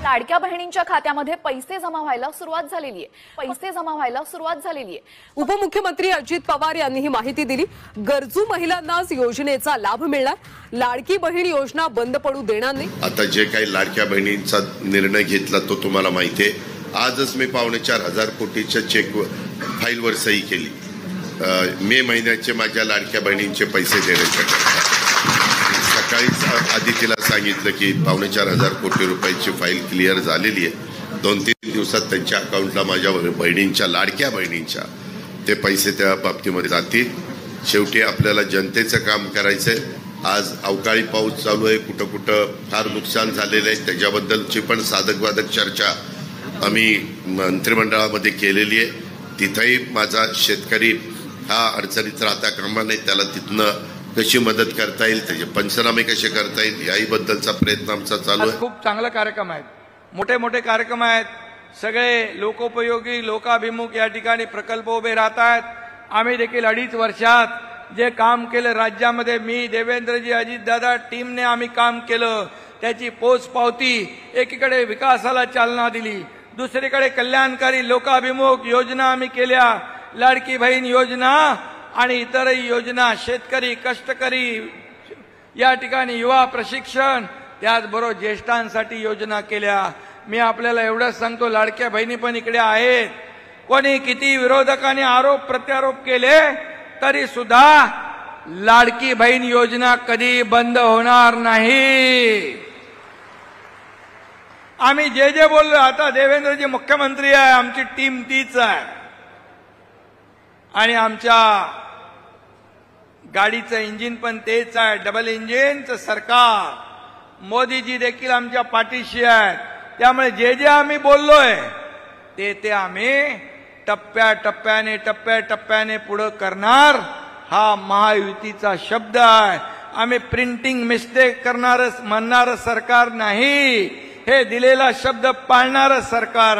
लाडक्या बहिणींच्या खात्यामध्ये पैसे जमा व्हायला सुरुवात झालेली आहे। उपमुख्यमंत्री अजित पवार यांनी ही माहिती दिली। गरजू महिलांनाच योजनेचा लाभ मिळणार, लाडकी बहीण योजना बंद पडू देणार नाही। आता जे काही लाडक्या बहिणींचा निर्णय घेतला तो तुम्हाला माहिती आहे। आजच मी 4.25 कोटीच्या चेक फाईलवर सही केली। मे महिन्याचे माझ्या लाडक्या बहिणींचे पैसे देण्यासाठी सकाळीच आदितीला सांगितलं की 4.25 कोटी रुपयाची फाईल क्लिअर झालेली आहे। 2-3 दिवसात त्यांच्या अकाउंटला माझ्या बहिणींच्या लाडक्या बहिणींच्या ते पैसे त्या बाबतीमध्ये जातील। शेवटी आपल्याला जनतेचं काम करायचंय। आज अवकाळी पाऊस चालू आहे, कुठं कुठं फार नुकसान झालेलं आहे, त्याच्याबद्दलची पण साधक चर्चा आम्ही मंत्रिमंडळामध्ये केलेली आहे। तिथेही माझा शेतकरी हा अडचणीत राहता कामा नये, त्याला तिथनं कशी मदत करता येईल, त्याचे पंचनामे कसे करता येईल याही बद्दलचा प्रयत्न आमचा चालू आहे। खूप चांगला कार्यक्रम आहेत, मोठे कार्यक्रम आहेत, सगळे लोकोपयोगी लोकाभिमुख या ठिकाणी प्रकल्प उभे राहत आहेत। आम्ही देखील 2.5 वर्षात जे काम केलं राज्यामध्ये, मी देवेंद्रजी अजितदादा टीमने आम्ही काम केलं, त्याची पोचपावती एकीकडे विकासाला चालना दिली, दुसरीकडे कल्याणकारी लोकाभिमुख योजना आम्ही केल्या, लाडकी बहीण योजना आणि इतरही योजना, शेतकरी कष्टकरी या ठिकाणी युवा प्रशिक्षण, त्याचबरोबर ज्येष्ठांसाठी योजना केल्या। मी आपल्याला एवढंच सांगतो, लाडक्या बहिणी पण इकडे आहेत। कोणी किती विरोधकांनी आरोप प्रत्यारोप केले तरी सुद्धा लाडकी बहीण योजना कधी बंद होणार नाही। आम्ही जे बोललो, आता देवेंद्रजी मुख्यमंत्री आहे, आमची टीम तीच आहे आणि आमच्या गाडीचं इंजिन पण तेच आहे, डबल इंजिनचं सरकार। मोदीजी देखील आमच्या पाठीशी आहेत। त्यामुळे जे आम्ही बोललोय ते आम्ही टप्प्याटप्प्याने पुढे करणार, हा महायुतीचा शब्द आहे। आम्ही प्रिंटिंग मिस्टेक म्हणणारं सरकार नाही, हे दिलेला शब्द पाळणारं सरकार।